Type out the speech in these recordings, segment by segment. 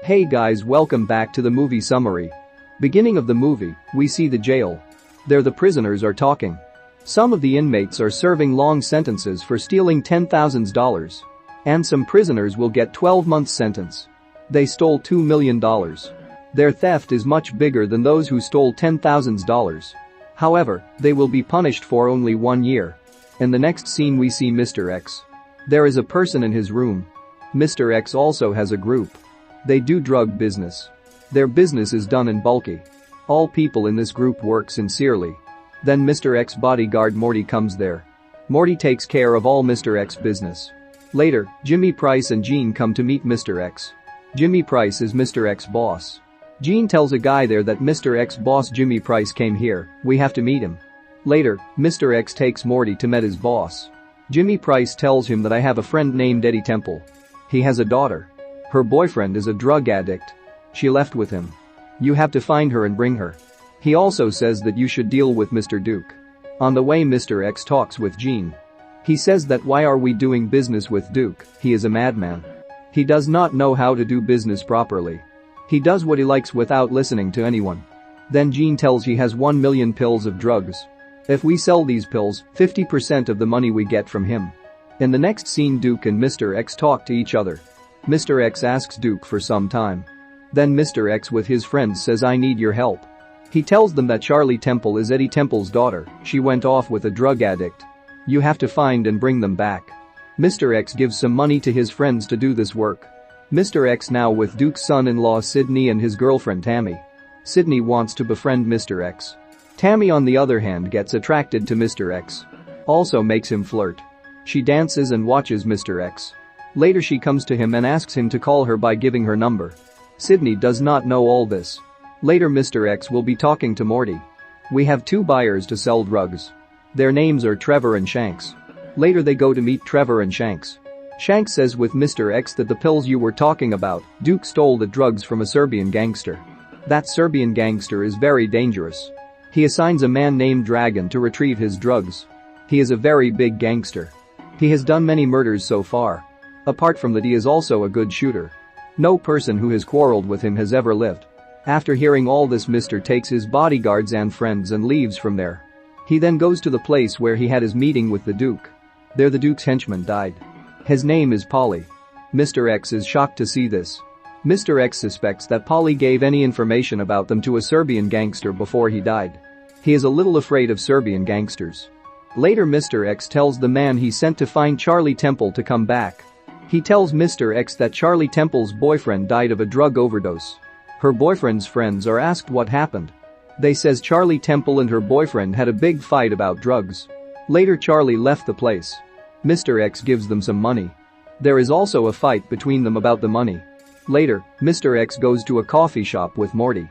Hey guys, welcome back to the movie summary. Beginning of the movie, we see the jail. There the prisoners are talking. Some of the inmates are serving long sentences for stealing $10,000. And some prisoners will get 12 months sentence. They stole $2 million. Their theft is much bigger than those who stole $10,000. However, they will be punished for only 1 year. In the next scene we see Mr. X. There is a person in his room. Mr. X also has a group. They do drug business. Their business is done in bulky. All people in this group work sincerely. Then Mr. X bodyguard Morty comes there. Morty takes care of all Mr. X business. Later, Jimmy Price and Gene come to meet Mr. X. Jimmy Price is Mr. X boss. Gene tells a guy there that Mr. X boss Jimmy Price came here, we have to meet him. Later, Mr. X takes Morty to meet his boss. Jimmy Price tells him that I have a friend named Eddie Temple. He has a daughter. Her boyfriend is a drug addict. She left with him. You have to find her and bring her. He also says that you should deal with Mr. Duke. On the way Mr. X talks with Gene. He says that why are we doing business with Duke, he is a madman. He does not know how to do business properly. He does what he likes without listening to anyone. Then Gene tells he has 1 million pills of drugs. If we sell these pills, 50% of the money we get from him. In the next scene Duke and Mr. X talk to each other. Mr. X asks Duke for some time. Then Mr. X with his friends says I need your help. He tells them that Charlie Temple is Eddie Temple's daughter, she went off with a drug addict. You have to find and bring them back. Mr. X gives some money to his friends to do this work. Mr. X now with Duke's son-in-law Sydney and his girlfriend Tammy. Sydney wants to befriend Mr. X. Tammy on the other hand gets attracted to Mr. X. Also makes him flirt. She dances and watches Mr. X. Later she comes to him and asks him to call her by giving her number. Sydney does not know all this. Later Mr. X will be talking to Morty. We have 2 buyers to sell drugs. Their names are Trevor and Shanks. Later they go to meet Trevor and Shanks. Shanks says with Mr. X that the pills you were talking about, Duke stole the drugs from a Serbian gangster. That Serbian gangster is very dangerous. He assigns a man named Dragon to retrieve his drugs. He is a very big gangster. He has done many murders so far. Apart from that he is also a good shooter. No person who has quarreled with him has ever lived. After hearing all this Mr. takes his bodyguards and friends and leaves from there. He then goes to the place where he had his meeting with the Duke. There the Duke's henchman died. His name is Polly. Mr. X is shocked to see this. Mr. X suspects that Polly gave any information about them to a Serbian gangster before he died. He is a little afraid of Serbian gangsters. Later Mr. X tells the man he sent to find Charlie Temple to come back. He tells Mr. X that Charlie Temple's boyfriend died of a drug overdose. Her boyfriend's friends are asked what happened. They says Charlie Temple and her boyfriend had a big fight about drugs. Later Charlie left the place. Mr. X gives them some money. There is also a fight between them about the money. Later, Mr. X goes to a coffee shop with Morty.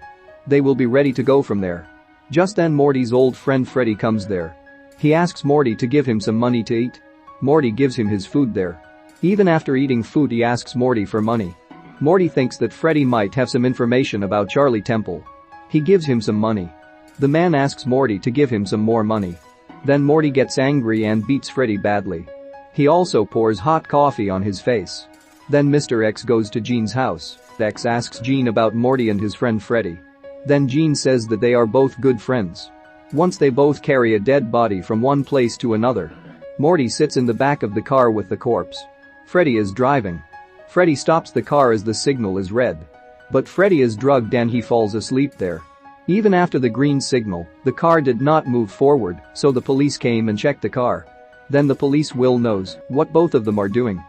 They will be ready to go from there. Just then Morty's old friend Freddy comes there. He asks Morty to give him some money to eat. Morty gives him his food there. Even after eating food he asks Morty for money. Morty thinks that Freddy might have some information about Charlie Temple. He gives him some money. The man asks Morty to give him some more money. Then Morty gets angry and beats Freddy badly. He also pours hot coffee on his face. Then Mr. X goes to Gene's house. X asks Gene about Morty and his friend Freddy. Then Gene says that they are both good friends. Once they both carry a dead body from one place to another. Morty sits in the back of the car with the corpse. Freddy is driving. Freddy stops the car as the signal is red. But Freddy is drugged and he falls asleep there. Even after the green signal, the car did not move forward, so the police came and checked the car. Then the police will knows what both of them are doing.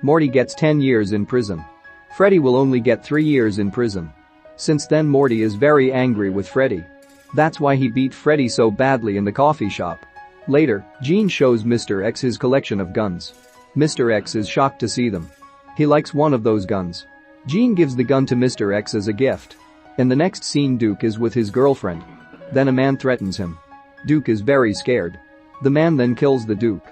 Morty gets 10 years in prison. Freddy will only get 3 years in prison. Since then Morty is very angry with Freddy. That's why he beat Freddy so badly in the coffee shop. Later, Gene shows Mr. X his collection of guns. Mr. X is shocked to see them. He likes one of those guns. Gene gives the gun to Mr. X as a gift. In the next scene Duke is with his girlfriend. Then a man threatens him. Duke is very scared. The man then kills the Duke.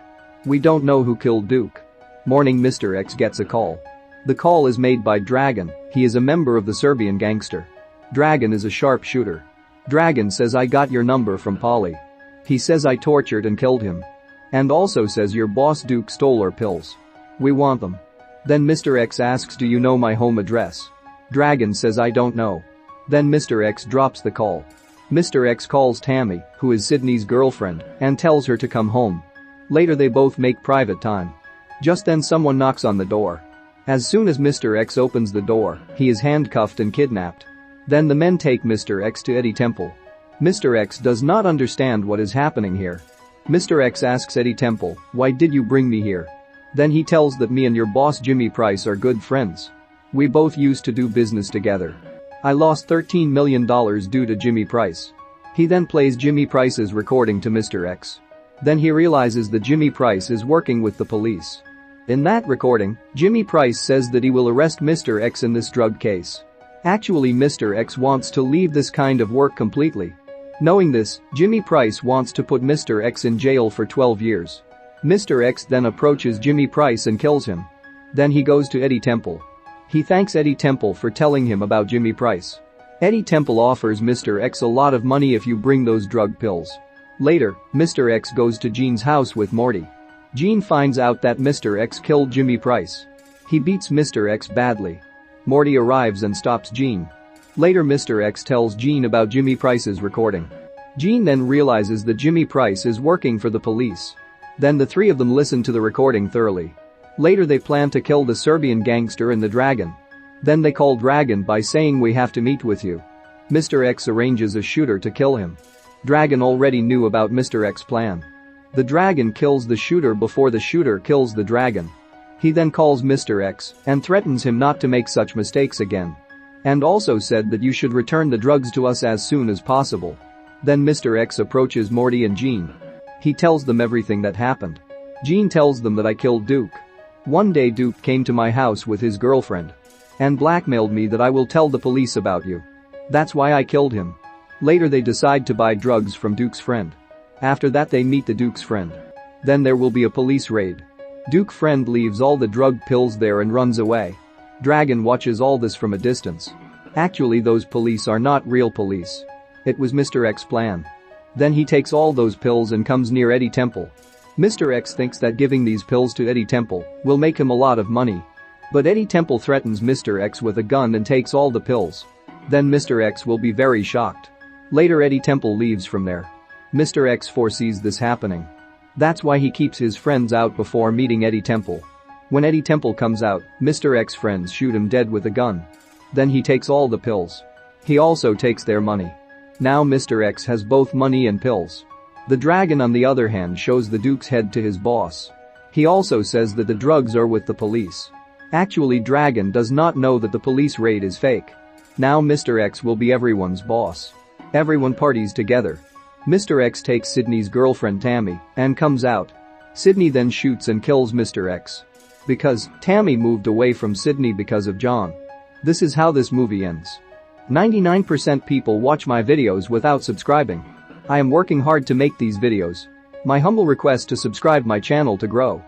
We don't know who killed Duke. Morning Mr. X gets a call. The call is made by Dragon, he is a member of the Serbian gangster. Dragon is a sharpshooter. Dragon says I got your number from Polly. He says I tortured and killed him. And also says your boss Duke stole our pills. We want them. Then Mr. X asks do you know my home address? Dragon says I don't know. Then Mr. X drops the call. Mr. X calls Tammy, who is Sydney's girlfriend, and tells her to come home. Later they both make private time. Just then someone knocks on the door. As soon as Mr. X opens the door, he is handcuffed and kidnapped. Then the men take Mr. X to Eddie Temple. Mr. X does not understand what is happening here. Mr. X asks Eddie Temple, "Why did you bring me here?" Then he tells that me and your boss Jimmy Price are good friends. We both used to do business together. I lost $13 million due to Jimmy Price. He then plays Jimmy Price's recording to Mr. X. Then he realizes that Jimmy Price is working with the police. In that recording, Jimmy Price says that he will arrest Mr. X in this drug case. Actually, Mr. X wants to leave this kind of work completely. Knowing this, Jimmy Price wants to put Mr. X in jail for 12 years. Mr. X then approaches Jimmy Price and kills him. Then he goes to Eddie Temple. He thanks Eddie Temple for telling him about Jimmy Price. Eddie Temple offers Mr. X a lot of money if you bring those drug pills. Later, Mr. X goes to Gene's house with Morty. Gene finds out that Mr. X killed Jimmy Price. He beats Mr. X badly. Morty arrives and stops Gene. Later Mr. X tells Gene about Jimmy Price's recording. Gene then realizes that Jimmy Price is working for the police. Then the three of them listen to the recording thoroughly. Later they plan to kill the Serbian gangster and the Dragon. Then they call Dragon by saying we have to meet with you. Mr. X arranges a shooter to kill him. Dragon already knew about Mr. X's plan. The Dragon kills the shooter before the shooter kills the Dragon. He then calls Mr. X and threatens him not to make such mistakes again. And also said that you should return the drugs to us as soon as possible. Then Mr. X approaches Morty and Gene. He tells them everything that happened. Gene tells them that I killed Duke. One day Duke came to my house with his girlfriend and blackmailed me that I will tell the police about you. That's why I killed him. Later they decide to buy drugs from Duke's friend. After that they meet the Duke's friend. Then there will be a police raid. Duke's friend leaves all the drug pills there and runs away. Dragon watches all this from a distance. Actually those police are not real police. It was Mr. X's plan. Then he takes all those pills and comes near Eddie Temple. Mr. X thinks that giving these pills to Eddie Temple will make him a lot of money. But Eddie Temple threatens Mr. X with a gun and takes all the pills. Then Mr. X will be very shocked. Later Eddie Temple leaves from there. Mr. X foresees this happening. That's why he keeps his friends out before meeting Eddie Temple. When Eddie Temple comes out, Mr. X's friends shoot him dead with a gun. Then he takes all the pills. He also takes their money. Now Mr. X has both money and pills. The Dragon on the other hand shows the Duke's head to his boss. He also says that the drugs are with the police. Actually Dragon does not know that the police raid is fake. Now Mr. X will be everyone's boss. Everyone parties together. Mr. X takes Sydney's girlfriend Tammy and comes out. Sydney then shoots and kills Mr. X. Because Tammy moved away from Sydney because of John. This is how this movie ends. 99% people watch my videos without subscribing. I am working hard to make these videos. My humble request to subscribe my channel to grow.